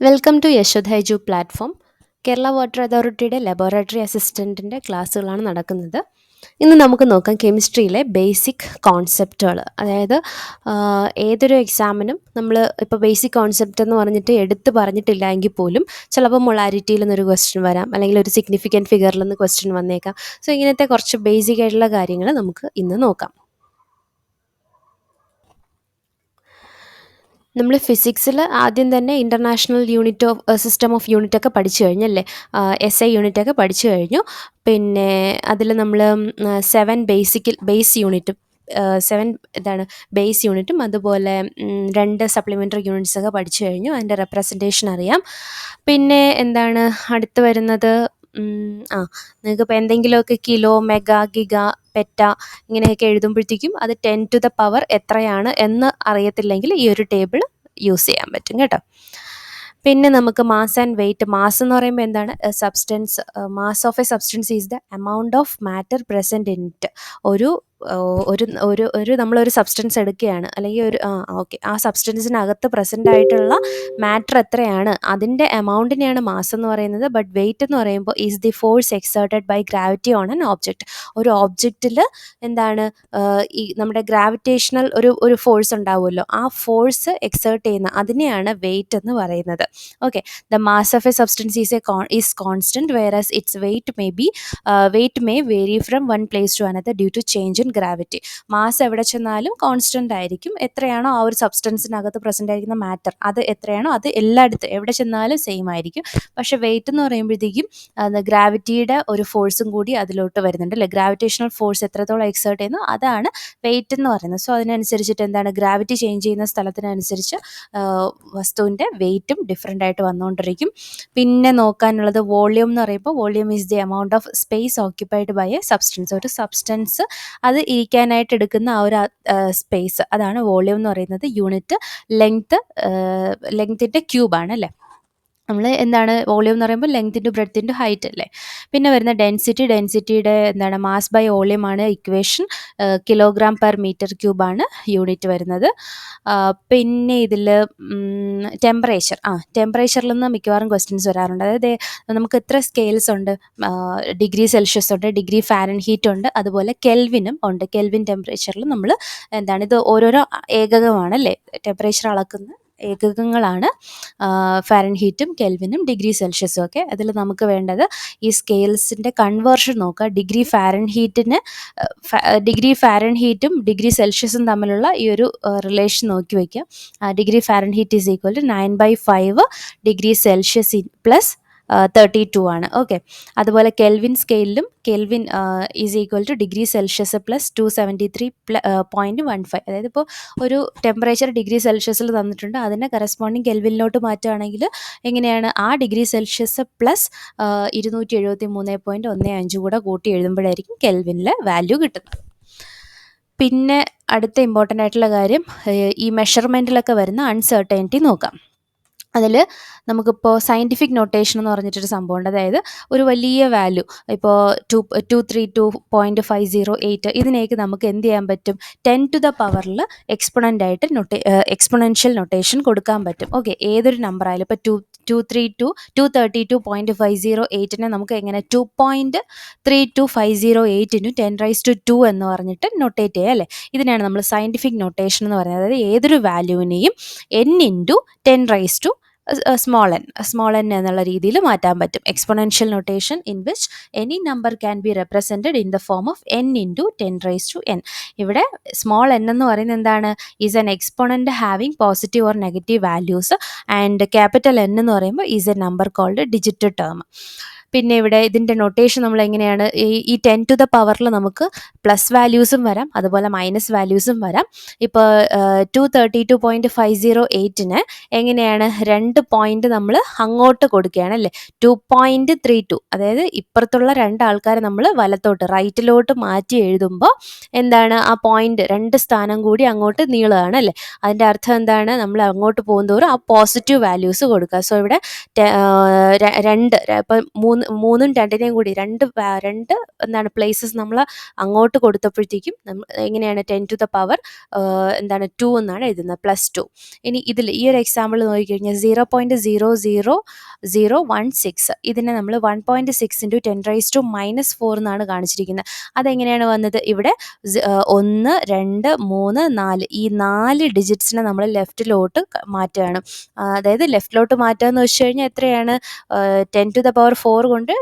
Welcome to Yashoda edu platform. Kerala water അതോറിറ്റിയുടെ laboratory അസിസ്റ്റൻറ്റിൻ്റെ ക്ലാസ്സുകളാണ് നടക്കുന്നത്. ഇന്ന് നമുക്ക് നോക്കാം കെമിസ്ട്രിയിലെ ബേസിക് കോൺസെപ്റ്റുകൾ. അതായത് ഏതൊരു എക്സാമിനും നമ്മൾ ഇപ്പോൾ ബേസിക് കോൺസെപ്റ്റ് എന്ന് പറഞ്ഞിട്ട് എടുത്ത് പറഞ്ഞിട്ടില്ല എങ്കിൽ പോലും ചിലപ്പോൾ മൊളാരിറ്റിയിൽ നിന്നൊരു ക്വസ്റ്റ്യൻ വരാം, അല്ലെങ്കിൽ ഒരു സിഗ്നിഫിക്കൻറ്റ് ഫിഗറിൽ നിന്ന് ക്വസ്റ്റ്യൻ വന്നേക്കാം. സോ ഇങ്ങനത്തെ കുറച്ച് ബേസിക് ആയിട്ടുള്ള കാര്യങ്ങൾ നമുക്ക് ഇന്ന് നോക്കാം. നമ്മൾ ഫിസിക്സിൽ ആദ്യം തന്നെ international unit of system of unit ഒക്കെ പഠിച്ചു കഴിഞ്ഞല്ലേ, SI യൂണിറ്റ് ഒക്കെ പഠിച്ചു കഴിഞ്ഞു. പിന്നെ അതിൽ നമ്മൾ 7 ബേസ് യൂണിറ്റും 7 ബേസ് യൂണിറ്റും അതുപോലെ 2 സപ്ലിമെൻ്ററി യൂണിറ്റ്സ് ഒക്കെ പഠിച്ചു കഴിഞ്ഞു. അതിൻ്റെ റെപ്രസെൻറ്റേഷൻ അറിയാം. പിന്നെ അടുത്ത് വരുന്നത്, നിങ്ങൾക്കിപ്പോൾ എന്തെങ്കിലുമൊക്കെ കിലോ, മെഗാ, ഗിഗ, പെറ്റ ഇങ്ങനെയൊക്കെ എഴുതുമ്പോഴത്തേക്കും അത് 10⁻⁴ എത്രയാണ് എന്ന് അറിയത്തില്ലെങ്കിൽ ഈ ഒരു ടേബിൾ യൂസ് ചെയ്യാൻ പറ്റും കേട്ടോ. പിന്നെ നമുക്ക് മാസ് ആൻഡ് വെയിറ്റ്. മാസ് എന്ന് പറയുമ്പോൾ എന്താണ്? Substance. Mass of A substance is the amount of matter present in it. ഒരു ഒരു ഒരു ഒരു നമ്മളൊരു സബ്സ്റ്റൻസ് എടുക്കുകയാണ്, അല്ലെങ്കിൽ ആ സബ്സ്റ്റൻസിനകത്ത് പ്രസൻ്റ് ആയിട്ടുള്ള മാറ്റർ എത്രയാണ് അതിൻ്റെ എമൗണ്ടിനെയാണ് മാസ് എന്ന് പറയുന്നത്. ബട്ട് വെയിറ്റ് എന്ന് പറയുമ്പോൾ is the force exerted by gravity on an object. ഒരു ഓബ്ജക്റ്റിൽ ഈ നമ്മുടെ ഗ്രാവിറ്റേഷണൽ ഒരു ഫോഴ്സ് ഉണ്ടാവുമല്ലോ, ആ ഫോഴ്സ് എക്സേർട്ട് ചെയ്യുന്ന അതിനെയാണ് വെയിറ്റ് എന്ന് പറയുന്നത്. Okay, the mass of A substance is constant whereas its weight may vary from one place to another due to change in gravity. Mass എവിടെ ചെന്നാലും കോൺസ്റ്റൻ്റ് ആയിരിക്കും. എത്രയാണോ ആ ഒരു സബ്സ്റ്റൻസിനകത്ത് പ്രസൻ്റ് ആയിരിക്കുന്ന മാറ്റർ, അത് എത്രയാണോ അത് എല്ലായിടത്തും എവിടെ ചെന്നാലും സെയിം ആയിരിക്കും. പക്ഷേ വെയിറ്റ് എന്ന് പറയുമ്പോഴത്തേക്കും ഗ്രാവിറ്റിയുടെ ഒരു ഫോഴ്സും കൂടി അതിലോട്ട് വരുന്നുണ്ട് അല്ലേ. ഗ്രാവിറ്റേഷണൽ ഫോഴ്സ് എത്രത്തോളം എക്സേർട്ട് ചെയ്യുന്നു അതാണ് വെയിറ്റ് എന്ന് പറയുന്നത്. സോ അതിനനുസരിച്ചിട്ട് ഗ്രാവിറ്റി ചേഞ്ച് ചെയ്യുന്ന സ്ഥലത്തിനനുസരിച്ച് വസ്തുവിൻ്റെ വെയിറ്റും ഡിഫറെൻ്റ് ആയിട്ട് വന്നുകൊണ്ടിരിക്കും. പിന്നെ നോക്കാനുള്ളത് വോളിയം എന്ന് പറയുമ്പോൾ volume is the amount of space occupied by a substance. ഒരു സബ്സ്റ്റൻസ് അത് ഇരിക്കാനായിട്ട് എടുക്കുന്ന ആ ഒരു സ്പേസ്, അതാണ് വോളിയം എന്ന് പറയുന്നത്. യൂണിറ്റ് ലെങ്ത്തിൻ്റെ ക്യൂബാണ് അല്ലേ. നമ്മൾ വോളിയം എന്ന് പറയുമ്പോൾ length into breadth into height അല്ലേ. പിന്നെ വരുന്ന ഡെൻസിറ്റിയുടെ മാസ് ബൈ വോളിയമാണ് ഇക്വേഷൻ. kg/m³ യൂണിറ്റ് വരുന്നത്. പിന്നെ ഇതിൽ ടെമ്പറേച്ചറിൽ നിന്ന് മിക്കവാറും ക്വസ്റ്റ്യൻസ് വരാറുണ്ട്. അതായത് നമുക്ക് എത്ര സ്കെയിൽസ് ഉണ്ട്? ഡിഗ്രി സെൽഷ്യസ് ഉണ്ട്, ഡിഗ്രി ഫാരൻഹീറ്റ് ഉണ്ട്, അതുപോലെ കെൽവിനും ഉണ്ട്. കെൽവിൻ ടെമ്പറേച്ചറിൽ നമ്മൾ ഇത് ഓരോരോ ഏകകമാണല്ലേ, ടെമ്പറേച്ചർ അളക്കുന്ന ഏകകങ്ങളാണ് ഫാരൻഹീറ്റും കെൽവിനും ഡിഗ്രി സെൽഷ്യസും ഒക്കെ. അതിൽ നമുക്ക് വേണ്ടത് ഈ സ്കെയിൽസിൻ്റെ കൺവേർഷൻ നോക്കുക. ഡിഗ്രി ഫാരൻഹീറ്റും ഡിഗ്രി സെൽഷ്യസും തമ്മിലുള്ള ഈ ഒരു റിലേഷൻ നോക്കി വയ്ക്കുക. Degree Fahrenheit is equal to 9/5 degree Celsius plus 32 ആണ്. ഓക്കെ, അതുപോലെ കെൽവിൻ സ്കെയിലിലും Kelvin is equal to degree Celsius plus 273.15. അതായത് ഇപ്പോൾ ഒരു ടെമ്പറേച്ചർ ഡിഗ്രി സെൽഷ്യസിൽ തന്നിട്ടുണ്ട്, അതിനെ കറസ്പോണ്ടിങ് കെൽവിനിലോട്ട് മാറ്റുകയാണെങ്കിൽ എങ്ങനെയാണ്? ആ ഡിഗ്രി സെൽഷ്യസ് പ്ലസ് 273.15 കൂടെ കൂട്ടി എഴുതുമ്പോഴായിരിക്കും കെൽവിനിലെ വാല്യൂ കിട്ടുന്നത്. പിന്നെ അടുത്ത ഇമ്പോർട്ടൻ്റ് ആയിട്ടുള്ള കാര്യം, ഈ മെഷർമെൻറ്റിലൊക്കെ വരുന്ന അൺസർട്ടനിറ്റി നോക്കാം. അതിൽ നമുക്കിപ്പോൾ സയൻറ്റിഫിക് നൊട്ടേഷൻ എന്ന് പറഞ്ഞിട്ടൊരു സംഭവമുണ്ട്. അതായത് ഒരു വലിയ വാല്യൂ, ഇപ്പോൾ 232.508, ഇതിനെയൊക്കെ നമുക്ക് എന്ത് ചെയ്യാൻ പറ്റും? 10⁻⁴ എക്സ്പൊണൻ്റായിട്ട് എക്സ്പൊണൻഷ്യൽ നൊട്ടേഷൻ കൊടുക്കാൻ പറ്റും. ഓക്കെ, ഏതൊരു നമ്പർ ആയാലും ഇപ്പോൾ 232.508 നമുക്ക് എങ്ങനെ 2.32508 × 10⁻² എന്ന് പറഞ്ഞിട്ട് നൊട്ടേറ്റ് ചെയ്യുക അല്ലേ. ഇതിനാണ് നമ്മൾ സയൻറ്റിഫിക് നൊട്ടേഷൻ എന്ന് പറയുന്നത്. അതായത് ഏതൊരു വാല്യൂവിനെയും n × 10⁻⁴ സ്മോൾ n എന്നുള്ള രീതിയിൽ മാറ്റാൻ പറ്റും. Exponential notation in which any number can be represented in the form of n × 10⁻n. ഇവിടെ സ്മോൾ n എന്ന് പറയുന്നത് എന്താണ്? Is an exponent having positive or negative values, and capital N എന്ന് പറയുമ്പോൾ is a number called digit term. പിന്നെ ഇവിടെ ഇതിൻ്റെ notation നമ്മൾ എങ്ങനെയാണ്? ഈ 10⁻⁴ നമുക്ക് പ്ലസ് വാല്യൂസും വരാം, അതുപോലെ മൈനസ് വാല്യൂസും വരാം. ഇപ്പോൾ 232.508 എങ്ങനെയാണ്? 2 പോയിന്റ് നമ്മൾ അങ്ങോട്ട് കൊടുക്കുകയാണ് അല്ലേ. 2.32, അതായത് ഇപ്പുറത്തുള്ള 2 ആൾക്കാരെ നമ്മൾ വലത്തോട്ട് റൈറ്റിലോട്ട് മാറ്റി എഴുതുമ്പോൾ ആ പോയിന്റ് 2 സ്ഥാനം കൂടി അങ്ങോട്ട് നീളുകയാണ് അല്ലേ. അതിൻ്റെ അർത്ഥം എന്താണ്? നമ്മൾ അങ്ങോട്ട് പോകുന്തോറും ആ പോസിറ്റീവ് വാല്യൂസ് കൊടുക്കുക. സോ ഇവിടെ 2 ഇപ്പം 3ഉം 2നെയും കൂടി രണ്ട് എന്താണ് പ്ലേസസ് നമ്മൾ അങ്ങോട്ട് കൊടുത്തപ്പോഴത്തേക്കും എങ്ങനെയാണ് 10⁻² 2 എന്നാണ് എഴുതുന്നത്, +2. ഇനി ഇതിൽ ഈ ഒരു എക്സാമ്പിൾ നോക്കിക്കഴിഞ്ഞാൽ 0.00016 ഇതിനെ നമ്മൾ 1.6 × 10⁻⁻4 എന്നാണ് കാണിച്ചിരിക്കുന്നത്. അതെങ്ങനെയാണ് വന്നത്? ഇവിടെ 1 2 3 4 ഈ 4 ഡിജിറ്റ്സിനെ നമ്മൾ ലെഫ്റ്റിലോട്ട് മാറ്റുകയാണ്. അതായത് ലെഫ്റ്റിലോട്ട് മാറ്റുക എന്ന് വെച്ച് കഴിഞ്ഞാൽ എത്രയാണ്? 10⁻4 കൊണ്ട്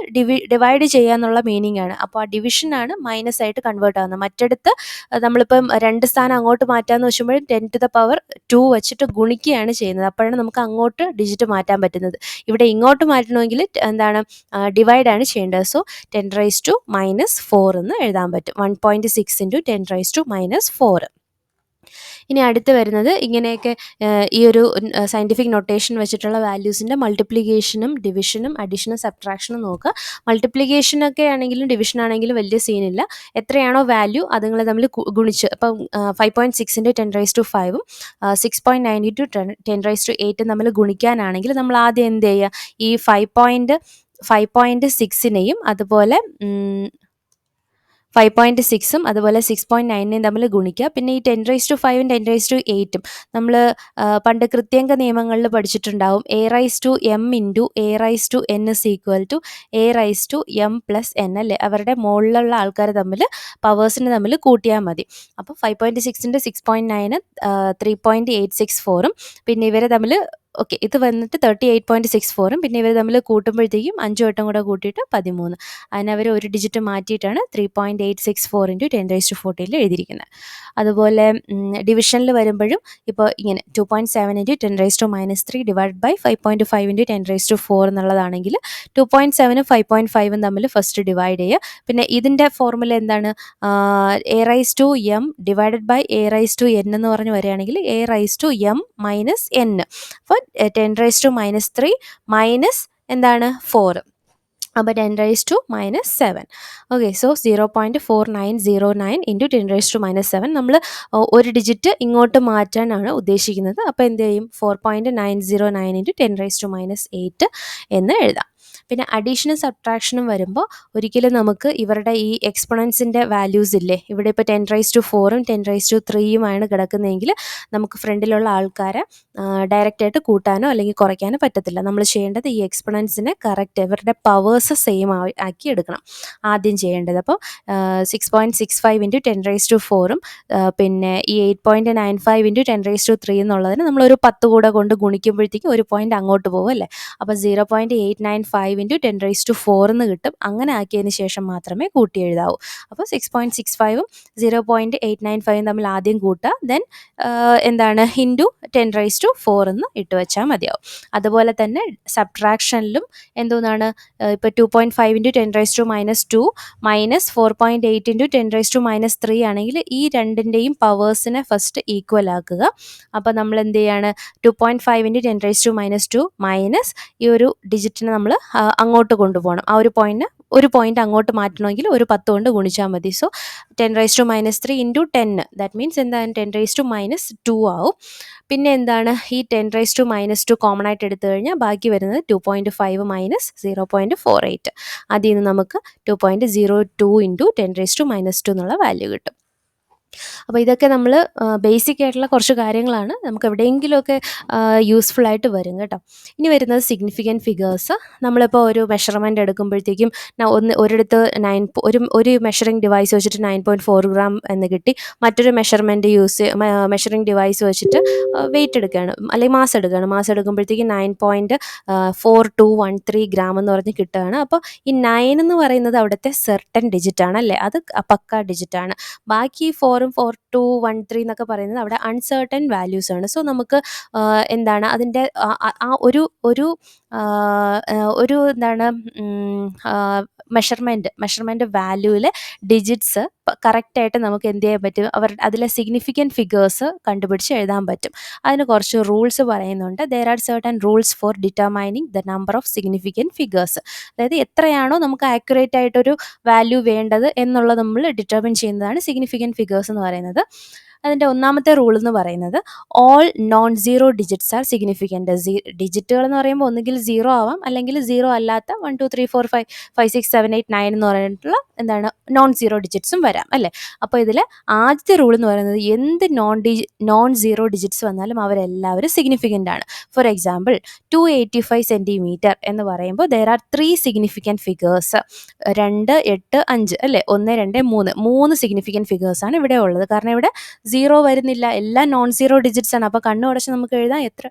ഡിവൈഡ് ചെയ്യുക എന്നുള്ള മീനിങ് ആണ്. അപ്പോൾ ആ ഡിവിഷനാണ് മൈനസ് ആയിട്ട് കൺവേർട്ട് ആവുന്നത്. മറ്റടുത്ത് നമ്മളിപ്പം 2 സ്ഥാനം അങ്ങോട്ട് മാറ്റാമെന്ന് വെച്ചുമ്പോഴും 10⁻2 വെച്ചിട്ട് ഗുണിക്കുകയാണ് ചെയ്യുന്നത്. അപ്പോഴാണ് നമുക്ക് അങ്ങോട്ട് ഡിജിറ്റ് മാറ്റാൻ പറ്റുന്നത്. ഇവിടെ ഇങ്ങോട്ട് മാറ്റണമെങ്കിൽ എന്താണ് ഡിവൈഡാണ് ചെയ്യേണ്ടത്. സോ 10⁻⁻4 എന്ന് എഴുതാൻ പറ്റും. 1.6 × 10⁻⁻4. ഇനി അടുത്ത് വരുന്നത് ഇങ്ങനെയൊക്കെ ഈ ഒരു സയൻറ്റിഫിക് നൊട്ടേഷൻ വെച്ചിട്ടുള്ള വാല്യൂസിൻ്റെ മൾട്ടിപ്ലിക്കേഷനും ഡിവിഷനും അഡീഷനും സബ്ട്രാക്ഷനും നോക്കുക. മൾട്ടിപ്ലിക്കേഷനൊക്കെ ആണെങ്കിലും ഡിവിഷൻ ആണെങ്കിലും വലിയ സീനില്ല. എത്രയാണോ വാല്യൂ അതുങ്ങൾ തമ്മിൽ ഗുണിച്ച്, ഇപ്പം 5.6 × 10⁻5 6.9 × 10⁻8 തമ്മിൽ ഗുണിക്കാനാണെങ്കിൽ നമ്മൾ ആദ്യം എന്ത് ചെയ്യുക? ഈ 5.6നെയും അതുപോലെ 5.6ഉം അതുപോലെ 6.9നെയും തമ്മിൽ ഗുണിക്കുക. പിന്നെ ഈ 10⁻5ഉം 10⁻8ഉം നമ്മൾ പണ്ട് കൃത്യങ്ക നിയമങ്ങളിൽ പഠിച്ചിട്ടുണ്ടാവും. a⁻m × a⁻n = a⁻m+n അല്ലേ? അവരുടെ മുകളിലുള്ള ആൾക്കാർ തമ്മിൽ പവേഴ്സിന് തമ്മിൽ കൂട്ടിയാൽ മതി. അപ്പോൾ 5.6ൻ്റെ 6.9 3.864ഉം പിന്നെ ഇവരെ തമ്മിൽ ഇത് വന്നിട്ട് 38.64ഉം പിന്നെ ഇവർ തമ്മിൽ കൂട്ടുമ്പോഴത്തേക്കും 5 വട്ടം കൂടെ കൂട്ടിയിട്ട് 13. അതിനവർ ഒരു ഡിജിറ്റ് മാറ്റിയിട്ടാണ് 3.864 × 10⁻14 എഴുതിയിരിക്കുന്നത്. അതുപോലെ ഡിവിഷനിൽ വരുമ്പോഴും ഇപ്പോൾ ഇങ്ങനെ 2.7 × 10⁻³ / 5.5 × 10⁻4 എന്നുള്ളതാണെങ്കിൽ 2.7ഉം 5.5ഉം തമ്മിൽ ഫസ്റ്റ് ഡിവൈഡ് ചെയ്യുക. പിന്നെ ഇതിൻ്റെ ഫോർമുല എന്താണ്? a⁻m / a⁻n എന്ന് പറഞ്ഞ് വരികയാണെങ്കിൽ a⁻m - n. അപ്പോൾ 10⁻³ മൈനസ് എന്താണ് 4, അപ്പോൾ 10⁻⁻7. ഓക്കെ, സോ 0.4909 × 10⁻⁻7 നമ്മൾ ഒരു ഡിജിറ്റ് ഇങ്ങോട്ട് മാറ്റാനാണ് ഉദ്ദേശിക്കുന്നത്. അപ്പോൾ എന്ത് ചെയ്യും? 4.909 × 10⁻⁸ എന്ന് എഴുതാം. പിന്നെ അഡീഷനും സബ്ട്രാക്ഷനും വരുമ്പോൾ ഒരിക്കലും നമുക്ക് ഇവരുടെ ഈ എക്സ്പൊണൻസിൻ്റെ വാല്യൂസ് ഇല്ലേ, ഇവിടെ ഇപ്പോൾ 10⁻⁴ഉം 10⁻³ കിടക്കുന്നതെങ്കിൽ നമുക്ക് ഫ്രണ്ടിലുള്ള ആൾക്കാരെ ഡയറക്റ്റായിട്ട് കൂട്ടാനോ അല്ലെങ്കിൽ കുറയ്ക്കാനോ പറ്റത്തില്ല. നമ്മൾ ചെയ്യേണ്ടത് ഈ എക്സ്പൊണൻസിനെ കറക്റ്റ് ഇവരുടെ പവേഴ്സ് സെയിം ആക്കി എടുക്കണം ആദ്യം ചെയ്യേണ്ടത്. അപ്പോൾ 6.65 × 10⁻⁴ഉം പിന്നെ ഈ 8.95 × 10⁻³ എന്നുള്ളതിന് നമ്മളൊരു 10 കൂടെ കൊണ്ട് ഗുണിക്കുമ്പോഴത്തേക്കും ഒരു പോയിന്റ് അങ്ങോട്ട് പോകും അല്ലേ? അപ്പോൾ 0.895 × 10⁻⁴ എന്ന് കിട്ടും. അങ്ങനെ ആക്കിയതിന് ശേഷം മാത്രമേ കൂട്ടി എഴുതാവൂ. അപ്പോൾ 6.65ഉം 0.895ഉം തമ്മിൽ ആദ്യം കൂട്ടുക, ദെൻ എന്താണ് ഇൻറ്റു 10⁻⁴ എന്ന് ഇട്ട് വെച്ചാൽ മതിയാവും. അതുപോലെ തന്നെ സബ്ട്രാക്ഷനിലും എന്തോന്നാണ് ഇപ്പോൾ 2.5 × 10⁻⁻2 മൈനസ് 4.8 × 10⁻⁻3 ആണെങ്കിൽ ഈ രണ്ടിൻ്റെയും പവേഴ്സിനെ ഫസ്റ്റ് ഈക്വൽ ആക്കുക. അപ്പോൾ നമ്മൾ എന്ത് ചെയ്യാണ്? 2.5 × 10⁻⁻2 മൈനസ് ഈ ഒരു ഡിജിറ്റിനെ നമ്മൾ അങ്ങോട്ട് കൊണ്ടുപോകണം. ആ ഒരു പോയിന്റ് അങ്ങോട്ട് മാറ്റണമെങ്കിൽ ഒരു 10 കൊണ്ട് ഗുണിച്ചാൽ മതി. സോ 10⁻⁻3 × 10 ദാറ്റ് മീൻസ് എന്താണ് 10⁻⁻2 ആവും. പിന്നെ എന്താണ് ഈ 10⁻⁻2 കോമൺ ആയിട്ട് എടുത്തു കഴിഞ്ഞാൽ ബാക്കി വരുന്നത് 2.5 മൈനസ് 0.48. അതിൽ നിന്ന് നമുക്ക് 2.02 × 10⁻⁻2 എന്നുള്ള വാല്യൂ കിട്ടും. അപ്പോൾ ഇതൊക്കെ നമ്മൾ ബേസിക് ആയിട്ടുള്ള കുറച്ച് കാര്യങ്ങളാണ്, നമുക്ക് എവിടെയെങ്കിലുമൊക്കെ യൂസ്ഫുൾ ആയിട്ട് വരും കേട്ടോ. ഇനി വരുന്നത് സിഗ്നിഫിക്കൻറ്റ് ഫിഗേഴ്സ്. നമ്മളിപ്പോൾ ഒരു മെഷർമെൻറ്റ് എടുക്കുമ്പോഴത്തേക്കും ഒരിടത്ത് ഒരു മെഷറിംഗ് ഡിവൈസ് വെച്ചിട്ട് 9.4 ഗ്രാം എന്ന് കിട്ടി, മറ്റൊരു മെഷറിംഗ് ഡിവൈസ് വെച്ചിട്ട് വെയിറ്റ് എടുക്കുകയാണ് അല്ലെങ്കിൽ മാസ് എടുക്കുമ്പോഴത്തേക്കും 9.4213 ഗ്രാം എന്ന് പറഞ്ഞ് കിട്ടുകയാണ്. അപ്പോൾ ഈ 9 എന്ന് പറയുന്നത് അവിടുത്തെ സെർട്ടൻ ഡിജിറ്റ് ആണ് അല്ലേ, അത് പക്ക ഡിജിറ്റ് ആണ്. ബാക്കി 4, 4, 2, 1, 3 എന്നൊക്കെ പറയുന്നത് അവിടെ അൺസർട്ടൻ വാല്യൂസ് ആണ്. സോ നമുക്ക് എന്താണ് അതിൻ്റെ ആ ഒരു എന്താണ് മെഷർമെൻറ്റ് വാല്യൂവിലെ ഡിജിറ്റ്സ് കറക്റ്റായിട്ട് നമുക്ക് എന്ത് ചെയ്യാൻ പറ്റും? അതിലെ സിഗ്നിഫിക്കൻറ്റ് ഫിഗേഴ്സ് കണ്ടുപിടിച്ച് എഴുതാൻ പറ്റും. അതിന് കുറച്ച് റൂൾസ് പറയുന്നുണ്ട്. There are certain rules for determining the number of significant figures. അതായത് എത്രയാണോ നമുക്ക് ആക്യുറേറ്റ് ആയിട്ടൊരു വാല്യൂ വേണ്ടത് എന്നുള്ളത് നമ്മൾ ഡിറ്റർമിൻ ചെയ്യുന്നതാണ് സിഗ്നിഫിക്കൻറ്റ് ഫിഗേഴ്സ് എന്ന് പറയുന്നത്. അതിൻ്റെ ഒന്നാമത്തെ റൂൾ എന്ന് പറയുന്നത് all non zero digits are significant. ഡിജിറ്റുകൾ എന്ന് പറയുമ്പോൾ ഒന്നുകിൽ സീറോ ആവാം, അല്ലെങ്കിൽ സീറോ അല്ലാത്ത 1 2 3 4 5 5 6 7 8 9 എന്ന് പറഞ്ഞിട്ടുള്ള എന്താണ് നോൺ സീറോ ഡിജിറ്റ്സും വരാം അല്ലേ. അപ്പോൾ ഇതിൽ ആദ്യത്തെ റൂൾ എന്ന് പറയുന്നത് എന്ത് നോൺ സീറോ ഡിജിറ്റ്സ് വന്നാലും അവരെല്ലാവരും സിഗ്നിഫിക്കൻ്റ് ആണ്. ഫോർ എക്സാമ്പിൾ 285 സെൻറ്റിമീറ്റർ എന്ന് പറയുമ്പോൾ ദർ ആർ 3 സിഗ്നിഫിക്കൻറ്റ് ഫിഗേഴ്സ്. 2 8 5 അല്ലേ, 1 2 3 3 സിഗ്നിഫിക്കൻറ്റ് ഫിഗേഴ്സാണ് ഇവിടെ ഉള്ളത്. കാരണം ഇവിടെ സീറോ വരുന്നില്ല, എല്ലാം നോൺ സീറോ ഡിജിറ്റ്സ് ആണ്. അപ്പോൾ കണ്ണു അടച്ച് നമുക്ക് എഴുതാം എത്ര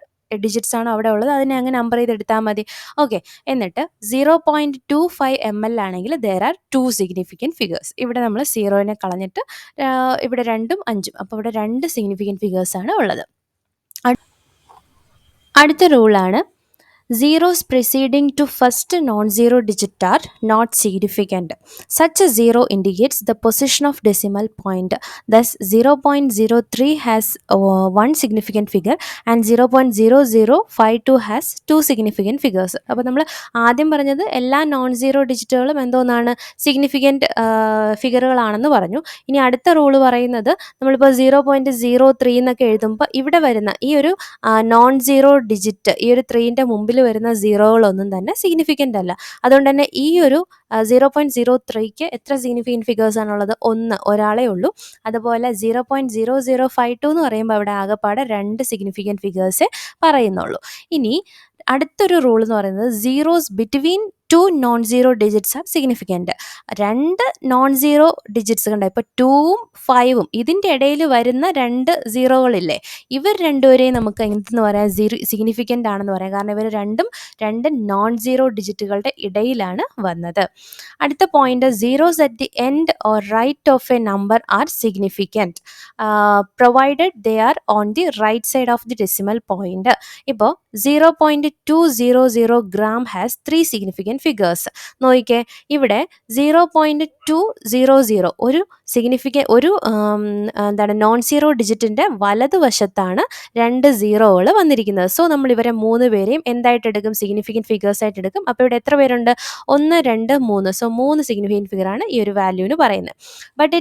ഡിജിറ്റ്സ് ആണോ അവിടെ ഉള്ളത്, അതിനെ അങ്ങ് നമ്പർ ചെയ്തെടുത്താൽ മതി. ഓക്കെ, എന്നിട്ട് 0.25 ml ആണെങ്കിൽ ദർ ആർ 2 സിഗ്നിഫിക്കൻറ്റ് ഫിഗേഴ്സ്. ഇവിടെ നമ്മൾ സീറോനെ കളഞ്ഞിട്ട് ഇവിടെ 2ഉം 5ഉം, അപ്പോൾ ഇവിടെ 2 സിഗ്നിഫിക്കൻറ്റ് ഫിഗേഴ്സാണ് ഉള്ളത്. അടുത്ത റൂളാണ് zeros preceding to first non-zero digit are not significant. Such a zero indicates the position of decimal point. Thus 0.03 has one significant figure and 0.0052 has two significant figures. അപ്പോൾ നമ്മൾ ആദ്യം പറഞ്ഞത് എല്ലാ നോൺ സീറോ ഡിജിറ്റുകളും എന്തോന്നാണ്, significant ഫിഗറുകളാണെന്ന് പറഞ്ഞു. ഇനി അടുത്ത rule പറയുന്നത് നമ്മളിപ്പോൾ 0.03 എന്നൊക്കെ എഴുതുമ്പോൾ ഇവിടെ വരുന്ന ഈ ഒരു നോൺ സീറോ ഡിജിറ്റ്, ഈ ഒരു 3ൻ്റെ മുമ്പിൽ വരുന്ന സീറോകളൊന്നും തന്നെ സിഗ്നിഫിക്കൻ്റ് അല്ല. അതുകൊണ്ട് തന്നെ ഈ ഒരു 0.03ക്ക് എത്ര സിഗ്നിഫിക്കൻറ്റ് ഫിഗേഴ്സ് ആണുള്ളത്, ഒരാളേ ഉള്ളൂ. അതുപോലെ 0.0052 എന്ന് പറയുമ്പോൾ അവിടെ ആകെപ്പാടെ 2 സിഗ്നിഫിക്കൻറ്റ് ഫിഗേഴ്സേ പറയുന്നുള്ളൂ. ഇനി അടുത്തൊരു റൂൾ എന്ന് പറയുന്നത് zeros between 2 non zero digits are significant. 2 non zero digits കണ്ട, ഇപ്പോൾ 2ഉം 5ഉം ഇതിൻ്റെ ഇടയിൽ വരുന്ന 2 സീറോകളില്ലേ, ഇവർ രണ്ടുപേരെയും നമുക്ക് എന്തെന്ന് പറയാം, സിഗ്നിഫിക്കൻ്റ് ആണെന്ന് പറയാം. കാരണം ഇവർ രണ്ടും 2 നോൺ സീറോ ഡിജിറ്റുകളുടെ ഇടയിലാണ് വന്നത്. അടുത്ത point, zeros at the end or right of a number are significant provided they are on the right side of the decimal point. ഇപ്പോൾ 0.200 gram ഹാസ് 3 സിഗ്നിഫിക്കൻറ്റ് ഫിഗേഴ്സ്. നോക്കിക്കേ, ഇവിടെ 0.200 ഒരു എന്താണ് നോൺ സീറോ ഡിജിറ്റിൻ്റെ വലതുവശത്താണ് 2 സീറോകൾ വന്നിരിക്കുന്നത്. സോ നമ്മൾ ഇവരെ 3 പേരെയും എന്തായിട്ട് എടുക്കും, സിഗ്നിഫിക്കൻറ്റ് ഫിഗേഴ്സ് ആയിട്ട് എടുക്കും. അപ്പോൾ ഇവിടെ എത്ര പേരുണ്ട്, 1 2 3. സോ 3 സിഗ്നിഫിക്കൻറ്റ് ഫിഗറാണ് ഈ ഒരു വാല്യൂവിന് പറയുന്നത്. But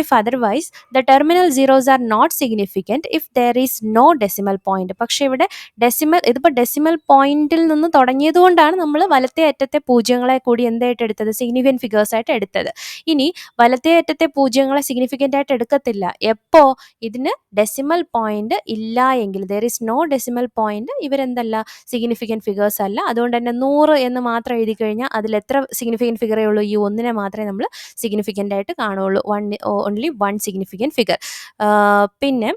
if otherwise the terminal zeros are not significant if there is no decimal point. പക്ഷേ ഇവിടെ ഇതിപ്പോൾ ഡെസിമൽ പോയിന്റിൽ നിന്ന് തുടങ്ങിയതുകൊണ്ടാണ് നമ്മൾ വലത്തേ അറ്റത്തെ പൂജ്യങ്ങളെ കൂടി എന്തായിട്ട് എടുത്തത്, സിഗ്നിഫിക്കൻറ്റ് ഫിഗേഴ്സ് ആയിട്ട് എടുത്തത്. ഇനി വലത്തേ അറ്റത്തെ പൂജ്യങ്ങളെ സിഗ്നിഫിക്കൻ്റ് ആയിട്ട് എടുക്കത്തില്ല എപ്പോൾ ഇതിന് ഡെസിമൽ പോയിന്റ് ഇല്ല എങ്കിൽ, there is no decimal point, ഇവരെന്തല്ല, സിഗ്നിഫിക്കൻറ്റ് ഫിഗേഴ്സ് അല്ല. അതുകൊണ്ട് തന്നെ 100 എന്ന് മാത്രം എഴുതി കഴിഞ്ഞാൽ അതിൽ എത്ര സിഗ്നിഫിക്കൻറ്റ് ഫിഗറേ ഉള്ളൂ, ഈ ഒന്നിനെ മാത്രമേ നമ്മൾ സിഗ്നിഫിക്കൻ്റ് ആയിട്ട് കാണുള്ളൂ, ഓൺലി 1 സിഗ്നിഫിക്കൻറ്റ് ഫിഗർ. പിന്നെ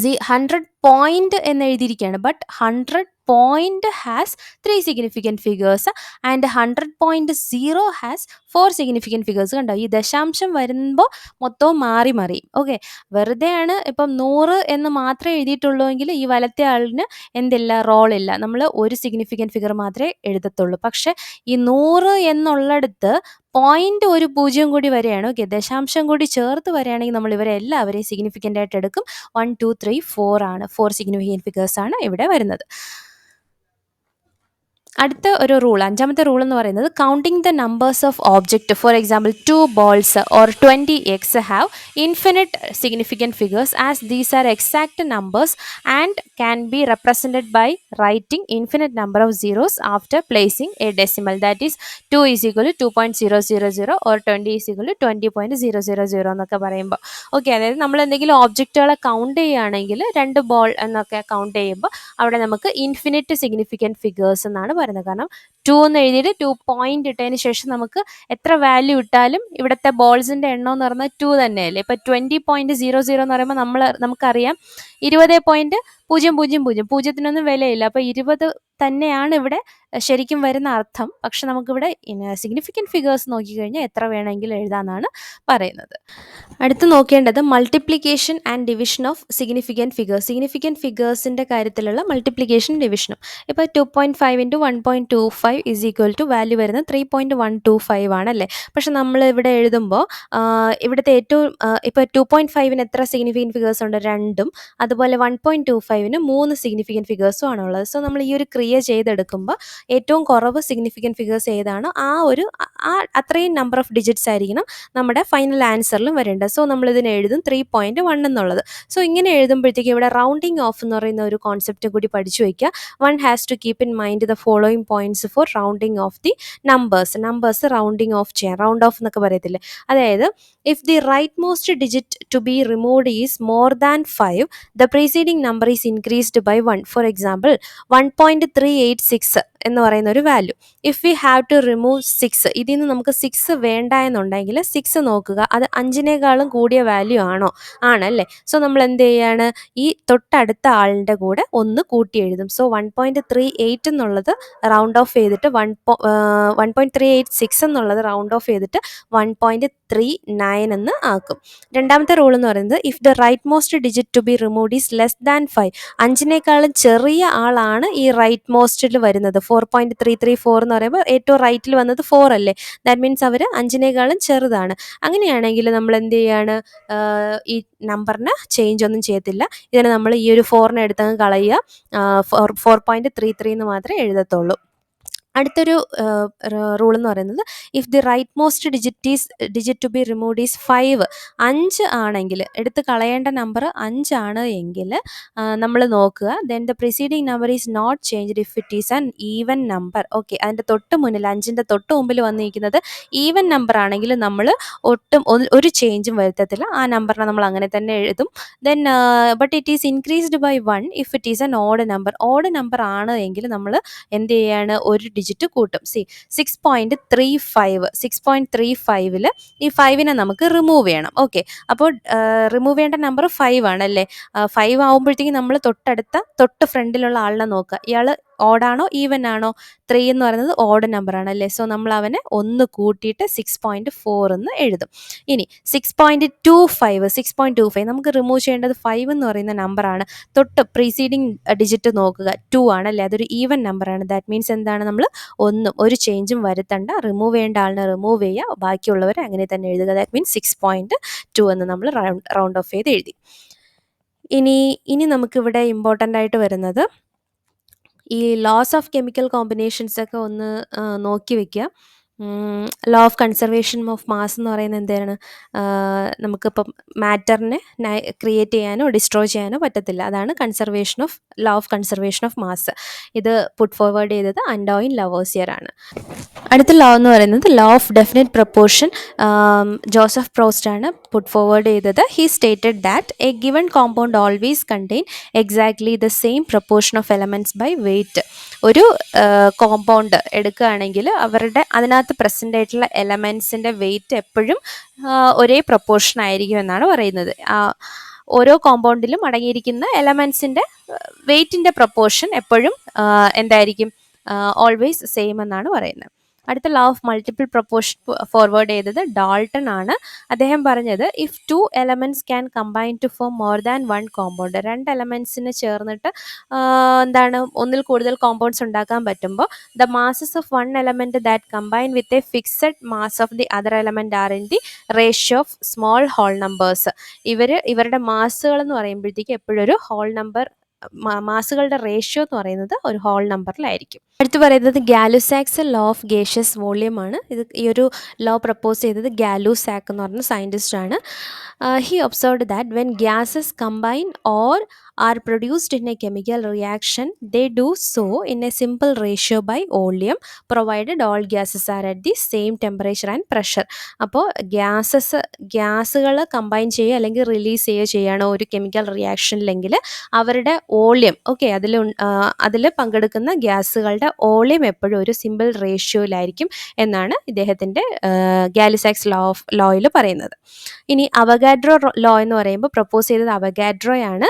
100 പോയിന്റ് എന്ന് എഴുതിയിരിക്കുകയാണ്, but 100 point has 3 significant figures and 100.0 has 4 significant figures. കണ്ടോ, ഈ ദശാംശം വരുമ്പോൾ മൊത്തവും മാറി. ഓക്കെ, വെറുതെയാണ് ഇപ്പം 100 എന്ന് മാത്രമേ എഴുതിയിട്ടുള്ളൂ എങ്കിൽ ഈ വലത്തെ ആളിന് എന്തില്ല, റോളില്ല, നമ്മൾ ഒരു സിഗ്നിഫിക്കൻറ്റ് ഫിഗർ മാത്രമേ എഴുതത്തുള്ളൂ. പക്ഷേ ഈ 100 എന്നുള്ളിടത്ത് പോയിന്റ് ഒരു 0 കൂടി വരെയാണ്. ഓക്കെ, ദശാംശം കൂടി ചേർത്ത് വരികയാണെങ്കിൽ നമ്മൾ ഇവരെ എല്ലാവരെയും സിഗ്നിഫിക്കൻ്റ് ആയിട്ട് എടുക്കും. 1 2 3 4 ആണ്, 4 സിഗ്നിഫിക്കൻറ്റ് ഫിഗേഴ്സ് ആണ് ഇവിടെ വരുന്നത്. അടുത്ത ഒരു റൂൾ, അഞ്ചാമത്തെ റൂൾ എന്ന് പറയുന്നത് counting the numbers of object. For example 2 balls or 20 eggs have infinite significant figures as these are exact numbers and can be represented by writing infinite number of zeros after placing a decimal. That is 2 = 2.000 or 20 = 20.000 എന്നൊക്കെ പറയുമ്പോൾ. Okay, അതായത് നമ്മൾ എന്തെങ്കിലും ഓബ്ജക്റ്റുകളെ count ചെയ്യുകയാണെങ്കിൽ 2 ball എന്നൊക്കെ count ചെയ്യുമ്പോൾ അവിടെ നമുക്ക് ഇൻഫിനിറ്റ് സിഗ്നിഫിക്കൻറ്റ് ഫിഗേഴ്സ് എന്നാണ് പറയുന്നത്. കാരണം 2 എന്ന് എഴുതിയിട്ട് 2 പോയിന്റ് ഇട്ടതിന് ശേഷം നമുക്ക് എത്ര വാല്യൂ ഇട്ടാലും ഇവിടുത്തെ ബോൾസിൻ്റെ എണ്ണം എന്ന് പറഞ്ഞാൽ 2 തന്നെയല്ലേ. ഇപ്പോൾ 20.00 എന്ന് പറയുമ്പോൾ നമുക്കറിയാം 20.000, പൂജ്യത്തിനൊന്നും വിലയില്ല. അപ്പോൾ 20 തന്നെയാണ് ഇവിടെ ശരിക്കും വരുന്ന അർത്ഥം. പക്ഷെ നമുക്കിവിടെ സിഗ്നിഫിക്കൻറ്റ് ഫിഗേഴ്സ് നോക്കിക്കഴിഞ്ഞാൽ എത്ര വേണമെങ്കിലും എഴുതാമെന്നാണ് പറയുന്നത്. അടുത്ത് നോക്കേണ്ടത് multiplication and division of significant figures. Significant ഫിഗേഴ്സിൻ്റെ കാര്യത്തിലുള്ള മൾട്ടിപ്ലിക്കേഷൻ ഡിവിഷനും. ഇപ്പോൾ 2.5 × 1.25 = വാല്യൂ വരുന്നത് 3.125 ആണല്ലേ. പക്ഷെ നമ്മൾ ഇവിടെ എഴുതുമ്പോൾ ഇവിടുത്തെ ഏറ്റവും ഇപ്പോൾ 2.5-ന് എത്ര സിഗ്നിഫിക്കൻറ്റ് ഫിഗേഴ്സ് ഉണ്ട്, 2ഉം. അതുപോലെ 1.25-ന് 3 സിഗ്നിഫിക്കൻറ്റ് ഫിഗേഴ്സും ആണുള്ളത്. സോ നമ്മൾ ഈ ഒരു ക്രിയ ചെയ്തെടുക്കുമ്പോൾ ഏറ്റവും കുറവ് സിഗ്നിഫിക്കൻറ്റ് ഫിഗേഴ്സ് ഏതാണോ അത്രയും നമ്പർ ഓഫ് ഡിജിറ്റ്സ് ആയിരിക്കണം നമ്മുടെ ഫൈനൽ ആൻസറിലും വരേണ്ടത്. സോ നമ്മളിതിനെ എഴുതും 3.1 എന്നുള്ളത്. സോ ഇങ്ങനെ എഴുതുമ്പോഴത്തേക്ക് ഇവിടെ റൗണ്ടിങ് ഓഫ് എന്ന് പറയുന്ന ഒരു കോൺസെപ്റ്റ് കൂടി പഠിച്ചു വയ്ക്കുക. One has to keep in mind the following points for rounding off the numbers rounding off ചെയ്യാം. റൗണ്ട് ഓഫ് എന്നൊക്കെ പറയത്തില്ലേ, അതായത് if the rightmost digit to be removed is more than 5, the preceding number is increased by 1. For example, 1.386 എന്ന് പറയുന്ന ഒരു value. If we have to remove 6, ഇതിൽ നിന്ന് നമുക്ക് 6 വേണ്ട എന്നുണ്ടെങ്കിൽ 6 നോക്കുക, അത് 5നേക്കാളും കൂടിയ വാല്യൂ ആണോ? ആണല്ലേ. സോ നമ്മൾ എന്ത് ചെയ്യാണ്, ഈ തൊട്ടടുത്ത ആളിൻ്റെ കൂടെ ഒന്ന് കൂട്ടി എഴുതും. സോ 1.38 എന്നുള്ളത് റൗണ്ട് ഓഫ് ചെയ്തിട്ട് 1.386 എന്നുള്ളത് റൗണ്ട് ഓഫ് ചെയ്തിട്ട് 1.39 എന്ന് ആക്കും. രണ്ടാമത്തെ റൂൾ എന്ന് പറയുന്നത് if the right most digit to be removed is less than 5, 5നേക്കാളും ചെറിയ ആളാണ് ഈ റൈറ്റ് മോസ്റ്റിൽ വരുന്നത്. 4.334 എന്ന് പറയുമ്പോൾ ഏറ്റവും റൈറ്റിൽ വന്നത് 4 അല്ലേ, ദാറ്റ് മീൻസ് അവർ 5നേക്കാളും ചെറുതാണ്. അങ്ങനെയാണെങ്കിൽ നമ്മൾ എന്ത് ചെയ്യാണ്, ഈ നമ്പറിന് ചേഞ്ച് ഒന്നും ചെയ്യത്തില്ല. ഇതിനെ നമ്മൾ ഈ ഒരു 4നെ എടുത്തങ്ങ് കളയുക, 4.33 എന്ന് മാത്രമേ എഴുതത്തുള്ളൂ. അടുത്തൊരു റൂൾ എന്ന് പറയുന്നത് if the right most digit to be removed is 5, 5 ആണെങ്കിൽ, എടുത്ത് കളയേണ്ട നമ്പർ 5 ആണ് എങ്കിൽ നമ്മൾ നോക്കുക then the preceding number is not changed if it is an even number. Okay, അതിൻ്റെ തൊട്ട് മുന്നിൽ 5ൻ്റെ തൊട്ട് മുമ്പിൽ വന്നിരിക്കുന്നത് ഈവൻ നമ്പർ ആണെങ്കിൽ നമ്മൾ ഒട്ടും ഒരു ചേഞ്ചും വരുത്തത്തില്ല, ആ നമ്പറിനെ നമ്മൾ അങ്ങനെ തന്നെ എഴുതും. Then but it is increased by 1 if it is an odd number. Odd number ആണ് എങ്കിൽ നമ്മൾ എന്ത് ചെയ്യാണ്, ഒരു ഡിജിറ്റ് കൂട്ടും. 6.35 ഈ 5നെ നമുക്ക് റിമൂവ് ചെയ്യണം. ഓക്കെ, അപ്പോൾ റിമൂവ് ചെയ്യേണ്ട നമ്പർ 5 ആണല്ലേ. 5 ആകുമ്പോഴത്തേക്കും നമ്മൾ തൊട്ട് ഫ്രണ്ടിലുള്ള ആളിനെ നോക്കുക, ഇയാൾ ഓഡാണോ ഈവൻ ആണോ? 3 എന്ന് പറയുന്നത് ഓഡ് നമ്പർ ആണല്ലേ. സോ നമ്മൾ അവനെ ഒന്ന് കൂട്ടിയിട്ട് 6.4 എന്ന് എഴുതും. ഇനി 6.25 നമുക്ക് റിമൂവ് ചെയ്യേണ്ടത് 5 എന്ന് പറയുന്ന നമ്പറാണ്. തൊട്ട് പ്രീസീഡിങ് ഡിജിറ്റ് നോക്കുക, 2 ആണല്ലേ, അതൊരു ഈവൻ നമ്പറാണ്. ദാറ്റ് മീൻസ് എന്താണ്, നമ്മൾ ഒരു ചേഞ്ചും വരുത്തണ്ട, റിമൂവ് ചെയ്യേണ്ട ആളിനെ റിമൂവ് ചെയ്യുക, ബാക്കിയുള്ളവരെ അങ്ങനെ തന്നെ എഴുതുക. ദാറ്റ് മീൻസ് 6.2 എന്ന് നമ്മൾ റൗണ്ട് ഓഫ് ചെയ്ത് എഴുതി. ഇനി നമുക്കിവിടെ ഇമ്പോർട്ടൻ്റ് ആയിട്ട് വരുന്നത് ഈ ലോസ് ഓഫ് കെമിക്കൽ കോമ്പിനേഷൻസ് ഒക്കെ ഒന്ന് നോക്കി വെക്കുക. Law of conservation of mass എന്ന് പറയുന്നത് എന്താണ്, നമുക്കിപ്പം മാറ്ററിനെ ക്രിയേറ്റ് ചെയ്യാനോ ഡിസ്ട്രോയ് ചെയ്യാനോ പറ്റത്തില്ല. അതാണ് law of conservation of mass. ഇത് പുട്ട് ഫോർവേഡ് ചെയ്തത് അൻഡോയിൻ ലവോസിയർ ആണ്. അടുത്ത ലോ എന്ന് പറയുന്നത് law of definite proportion, Joseph Proust ആണ് പുട്ട് ഫോർവേഡ് ചെയ്തത്. He stated that a given compound always contain exactly the same proportion of elements by weight. ഒരു compound എടുക്കുകയാണെങ്കിൽ അതിനകത്ത് പ്രസൻ്റ് ആയിട്ടുള്ള എലമെൻറ്റ്സിൻ്റെ വെയ്റ്റ് എപ്പോഴും ഒരേ പ്രപ്പോർഷൻ ആയിരിക്കും എന്നാണ് പറയുന്നത്. ഓരോ കോമ്പൗണ്ടിലും അടങ്ങിയിരിക്കുന്ന എലമെൻറ്റ്സിൻ്റെ വെയ്റ്റിൻ്റെ പ്രപ്പോർഷൻ എപ്പോഴും എന്തായിരിക്കും, ഓൾവേസ് സെയിം എന്നാണ് പറയുന്നത്. അടുത്ത law of multiple proportion forward ചെയ്തത് ഡാൾട്ടൺ ആണ്. അദ്ദേഹം പറഞ്ഞത് if 2 elements can combine to form more than 1 compound, 2 എലമെൻറ്റ്സിന് ചേർന്നിട്ട് ഒന്നിൽ കൂടുതൽ കോമ്പൗണ്ട്സ് ഉണ്ടാക്കാൻ പറ്റുമ്പോൾ the masses of 1 element that combine with a fixed mass of the other element are in the ratio of small whole numbers. ഇവരുടെ മാസുകൾ എന്ന് പറയുമ്പോഴത്തേക്ക് എപ്പോഴും ഒരു ഹോൾ നമ്പർ, മാസുകളുടെ റേഷ്യോ എന്ന് പറയുന്നത് ഒരു ഹോൾ നമ്പറിലായിരിക്കും. അടുത്ത് പറയുന്നത് ഗാലുസാക്സ് ലോ ഓഫ് ഗേഷ്യസ് വോളിയം ആണ്. ഈ ഒരു ലോ പ്രപ്പോസ് ചെയ്തത് ഗാലുസാക്ക് എന്ന് പറഞ്ഞ സയൻറ്റിസ്റ്റ് ആണ്. He observed that when gases combine or are produced in a chemical reaction, they do so in a simple ratio by volume provided all gases are at the same temperature and pressure. അപ്പോൾ ഗ്യാസുകൾ combine ചെയ്യുക അല്ലെങ്കിൽ release ചെയ്യുകയാണ് ഒരു chemical റിയാക്ഷനിലെങ്കിൽ അവരുടെ volume, okay, അതിൽ പങ്കെടുക്കുന്ന ഗ്യാസുകളുടെ volume എപ്പോഴും ഒരു സിമ്പിൾ റേഷ്യോയിലായിരിക്കും എന്നാണ് ഇദ്ദേഹത്തിൻ്റെ ഗാലുസാക്സ് ലോയിൽ പറയുന്നത്. ഇനി അവഗാഡ്രോ ലോ എന്ന് പറയുമ്പോൾ പ്രപ്പോസ് ചെയ്തത് അവഗാഡ്രോയാണ്.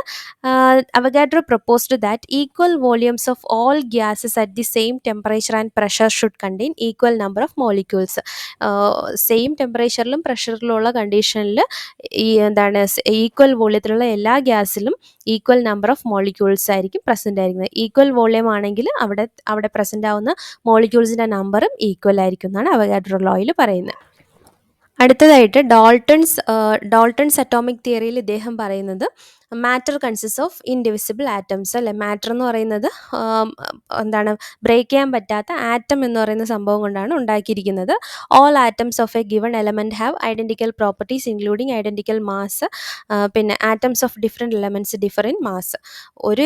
Avogadro proposed that equal volumes of all gases at the same temperature and pressure should contain equal number of molecules. Same ടെമ്പറേച്ചറിലും പ്രഷറിലുള്ള കണ്ടീഷനിൽ ഈക്വൽ വോള്യത്തിലുള്ള എല്ലാ ഗ്യാസിലും ഈക്വൽ നമ്പർ ഓഫ് മോളിക്യൂൾസ് ആയിരിക്കും പ്രസൻ്റ് ആയിരിക്കുന്നത്. ഈക്വൽ വോള്യം ആണെങ്കിൽ അവിടെ പ്രസൻ്റ് ആവുന്ന മോളിക്യൂൾസിൻ്റെ നമ്പറും ഈക്വൽ ആയിരിക്കും എന്നാണ് അവഗാഡ്രോ ലോയിൽ പറയുന്നത്. അടുത്തതായിട്ട് ഡോൾട്ടൺസ് അറ്റോമിക് തിയറിയിൽ ഇദ്ദേഹം പറയുന്നത് matter consist of indivisible atoms അല്ലെ. മാറ്റർ എന്ന് പറയുന്നത് എന്താണ്, ബ്രേക്ക് ചെയ്യാൻ പറ്റാത്ത ആറ്റം എന്ന് പറയുന്ന സംഭവം കൊണ്ടാണ് ഉണ്ടാക്കിയിരിക്കുന്നത്. All atoms of a given element have identical properties including identical mass. പിന്നെ atoms of different elements differ in mass. ഒരു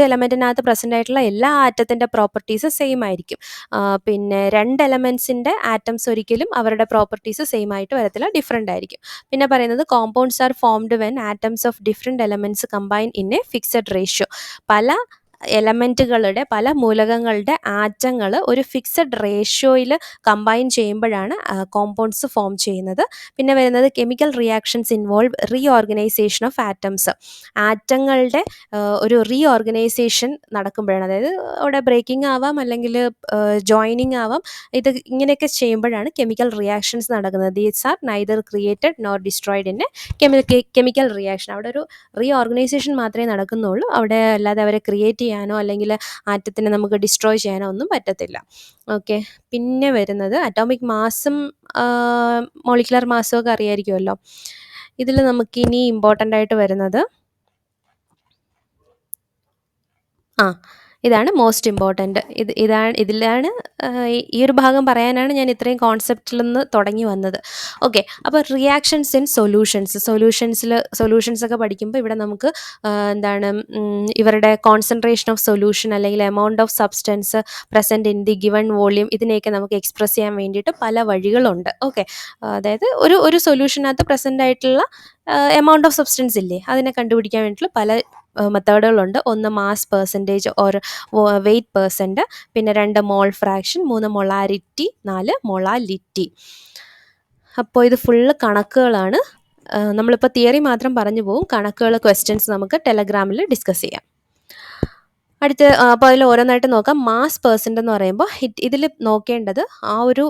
എലമെൻറ്റിനകത്ത് പ്രസൻ്റ് ആയിട്ടുള്ള എല്ലാ ആറ്റത്തിൻ്റെ പ്രോപ്പർട്ടീസ് സെയിം ആയിരിക്കും. പിന്നെ 2 എലമെൻറ്റ്സിൻ്റെ ആറ്റംസ് ഒരിക്കലും അവരുടെ പ്രോപ്പർട്ടീസ് സെയിം ആയിട്ട് വരത്തില്ല, ഡിഫറെൻ്റ് ആയിരിക്കും. പിന്നെ പറയുന്നത് compounds are formed when atoms of different elements combine in a fixed ratio. പല മൂലകങ്ങളുടെ ആറ്റങ്ങൾ ഒരു ഫിക്സഡ് റേഷ്യോയിൽ കമ്പൈൻ ചെയ്യുമ്പോഴാണ് കോമ്പൗണ്ട്സ് ഫോം ചെയ്യുന്നത്. പിന്നെ വരുന്നത് chemical reactions involve reorganisation of atoms. ആറ്റങ്ങളുടെ ഒരു റീഓർഗനൈസേഷൻ നടക്കുമ്പോഴാണ്, അതായത് അവിടെ ബ്രേക്കിംഗ് ആവാം അല്ലെങ്കിൽ ജോയിനിങ് ആവാം, ഇത് ഇങ്ങനെയൊക്കെ ചെയ്യുമ്പോഴാണ് കെമിക്കൽ റിയാക്ഷൻസ് നടക്കുന്നത്. These are neither created nor destroyed in A chemical reaction. അവിടെ ഒരു റീഓർഗനൈസേഷൻ മാത്രമേ നടക്കുന്നുള്ളൂ, അവിടെ അല്ലാതെ അവരെ ക്രിയേറ്റ് ചെയ്യാനോ അല്ലെങ്കിൽ ആറ്റത്തിനെ നമുക്ക് ഡിസ്ട്രോയ് ചെയ്യാനോ ഒന്നും പറ്റത്തില്ല. ഓക്കെ, പിന്നെ വരുന്നത് അറ്റോമിക് മാസും മോളിക്കുലർ മാസും ഒക്കെ അറിയായിരിക്കുമല്ലോ. ഇതിൽ നമുക്കിനി ഇമ്പോർട്ടൻ്റ് ആയിട്ട് വരുന്നത് ഇതാണ് മോസ്റ്റ് ഇമ്പോർട്ടൻറ്റ്. ഇതിലാണ് ഈ ഒരു ഭാഗം പറയാനാണ് ഞാൻ ഇത്രയും കോൺസെപ്റ്റിൽ നിന്ന് തുടങ്ങി വന്നത്. ഓക്കെ, അപ്പോൾ റിയാക്ഷൻസ് ഇൻ സൊല്യൂഷൻസൊക്കെ പഠിക്കുമ്പോൾ ഇവിടെ നമുക്ക് എന്താണ് ഇവരുടെ കോൺസെൻട്രേഷൻ ഓഫ് സൊല്യൂഷൻ അല്ലെങ്കിൽ amount of substance present in the given volume, ഇതിനെയൊക്കെ നമുക്ക് എക്സ്പ്രസ് ചെയ്യാൻ വേണ്ടിയിട്ട് പല വഴികളുണ്ട്. ഓക്കെ, അതായത് ഒരു സൊല്യൂഷനകത്ത് പ്രസൻ്റ് ആയിട്ടുള്ള എമൗണ്ട് ഓഫ് സബ്സ്റ്റൻസ് ഇല്ലേ, അതിനെ കണ്ടുപിടിക്കാൻ വേണ്ടിയിട്ടുള്ള പല മെത്തേഡുകളുണ്ട്. 1 mass percentage or weight percent, പിന്നെ 2 മോൾ ഫ്രാക്ഷൻ, 3 മൊളാരിറ്റി, 4 മൊളാലിറ്റി. അപ്പോൾ ഇത് ഫുള്ള് കണക്കുകളാണ്. നമ്മളിപ്പോൾ തിയറി മാത്രം പറഞ്ഞു പോകും, കണക്കുകൾ ക്വസ്റ്റ്യൻസ് നമുക്ക് ടെലഗ്രാമിൽ ഡിസ്കസ് ചെയ്യാം. അടുത്ത് അപ്പോൾ അതിൽ ഓരോന്നായിട്ട് നോക്കാം. മാസ് പെർസെൻ്റ് എന്ന് പറയുമ്പോൾ ഇതിൽ നോക്കേണ്ടത് ആ ഒരു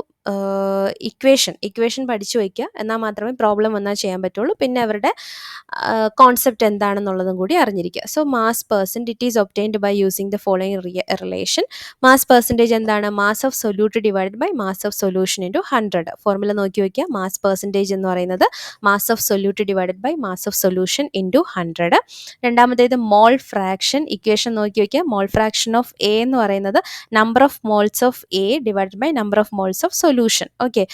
ഇക്വേഷൻ പഠിച്ചു വയ്ക്കുക, എന്നാൽ മാത്രമേ പ്രോബ്ലം വന്നാൽ ചെയ്യാൻ പറ്റുള്ളൂ. പിന്നെ അവരുടെ കോൺസെപ്റ്റ് എന്താണെന്നുള്ളതും കൂടി അറിഞ്ഞിരിക്കുക. So mass percent it is obtained by using the following relation. Mass percentage എന്താണ്? Mass of solute divided by mass of solution into 100. Formula നോക്കി വയ്ക്കുക. മാസ് പെർസെൻറ്റേജ് എന്ന് പറയുന്നത് mass of solute divided by mass of solution into 100. രണ്ടാമത്തേത് mole fraction. Equation നോക്കി വയ്ക്കുക. Mole fraction of A എന്ന് പറയുന്നത് number of moles of A divided by number of moles of solution. Okay,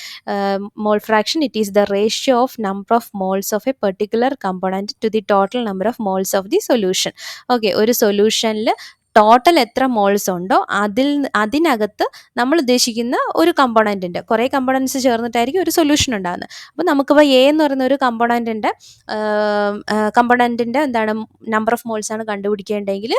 mole fraction, it is the ratio of number of moles of a particular component to the total number of moles of the solution. Okay, ഒരു സൊല്യൂഷനിൽ total എത്ര moles ഉണ്ടോ അതിനകത്ത് നമ്മൾ ഉദ്ദേശിക്കുന്ന ഒരു കമ്പോണൻറ്റിൻ്റെ കുറേ components ചേർന്നിട്ടായിരിക്കും ഒരു സൊല്യൂഷൻ ഉണ്ടാകുന്നത്. അപ്പോൾ നമുക്കിപ്പോൾ എ എന്ന് പറയുന്ന ഒരു കമ്പോണൻറ്റിൻ്റെ എന്താണ് നമ്പർ ഓഫ് മോൾസ് ആണ് കണ്ടുപിടിക്കേണ്ടതെങ്കിൽ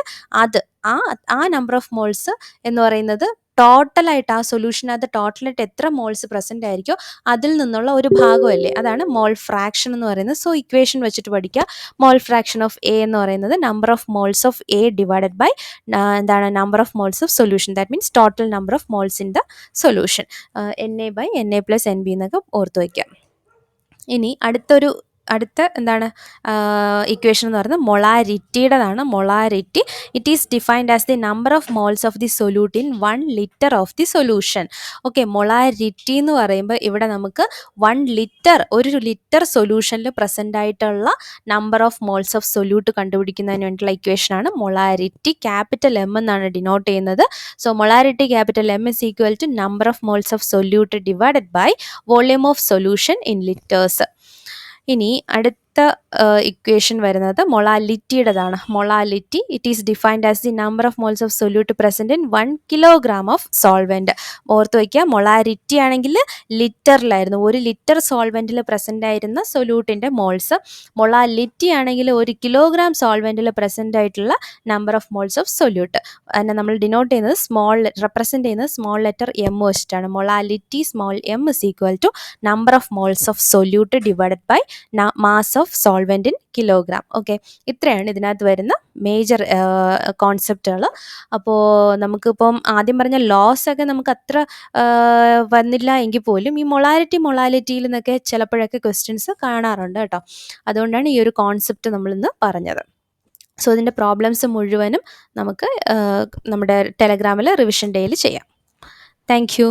ആ നമ്പർ ഓഫ് മോൾസ് എന്ന് പറയുന്നത് ടോട്ടലായിട്ട് ആ സൊല്യൂഷനകത്ത് ടോട്ടലായിട്ട് എത്ര മോൾസ് പ്രസൻ്റ് ആയിരിക്കോ അതിൽ നിന്നുള്ള ഒരു ഭാഗമല്ലേ, അതാണ് മോൾ ഫ്രാക്ഷൻ എന്ന് പറയുന്നത്. സോ ഇക്വേഷൻ വെച്ചിട്ട് പഠിക്കുക. മോൾ ഫ്രാക്ഷൻ ഓഫ് എ എന്ന് പറയുന്നത് number of moles of A divided by എന്താണ് number of moles of solution, that means total number of moles in the solution. NA/NA + NB എന്നൊക്കെ ഓർത്ത് വയ്ക്കാം. ഇനി അടുത്ത എന്താണ് ഇക്വേഷൻ എന്ന് പറയുന്നത് മൊളാരിറ്റിയുടേതാണ്. Molarity it is defined as the number of moles of the solute in 1 litre of the solution. Okay, molarity എന്ന് പറയുമ്പോൾ ഇവിടെ നമുക്ക് 1 ലിറ്റർ സൊല്യൂഷനിൽ പ്രസൻ്റ് ആയിട്ടുള്ള number of moles of solute കണ്ടുപിടിക്കുന്നതിന് വേണ്ടിയിട്ടുള്ള ഇക്വേഷനാണ് മൊളാരിറ്റി. ക്യാപിറ്റൽ M എന്നാണ് ഡിനോട്ട് ചെയ്യുന്നത്. So molarity capital M is equal to number of moles of solute divided by volume of solution in liters. ഇനി അടുത്ത ഇക്വേഷൻ വരുന്നത് മൊളാലിറ്റിയുടേതാണ്. Molality it is defined as the number of moles of solute present in 1 kilogram of solvent. ഓർത്ത് വയ്ക്കുക, molarity ആണെങ്കിൽ ലിറ്ററിലായിരുന്നു, 1 litre സോൾവെൻറ്റിൽ present ആയിരുന്ന സൊല്യൂട്ടിൻ്റെ moles. Molality ആണെങ്കിൽ 1 kilogram സോൾവെൻറ്റിൽ പ്രസൻ്റ് ആയിട്ടുള്ള number of moles of solute. അതിനെ നമ്മൾ ഡിനോട്ട് ചെയ്യുന്നത് റെപ്രസെൻറ്റ് ചെയ്യുന്നത് സ്മോൾ ലെറ്റർ M വെച്ചിട്ടാണ്. Molality small m is equal to number of moles of solute divided by mass of solvent in kilogram. Okay, ഇത്രയാണ് ഇതിനകത്ത് വരുന്ന മേജർ കോൺസെപ്റ്റുകൾ. അപ്പോൾ നമുക്കിപ്പം ആദ്യം പറഞ്ഞ ലോസ് ഒക്കെ നമുക്ക് അത്ര വന്നില്ല എങ്കിൽ പോലും ഈ മൊളാലിറ്റിയിൽ നിന്നൊക്കെ ചിലപ്പോഴൊക്കെ ക്വസ്റ്റ്യൻസ് കാണാറുണ്ട് കേട്ടോ. അതുകൊണ്ടാണ് ഈ ഒരു കോൺസെപ്റ്റ് നമ്മളിന്ന് പറഞ്ഞത്. സോ ഇതിൻ്റെ പ്രോബ്ലംസ് മുഴുവനും നമുക്ക് നമ്മുടെ ടെലഗ്രാമിൽ റിവിഷൻ ഡേയിൽ ചെയ്യാം. Thank you.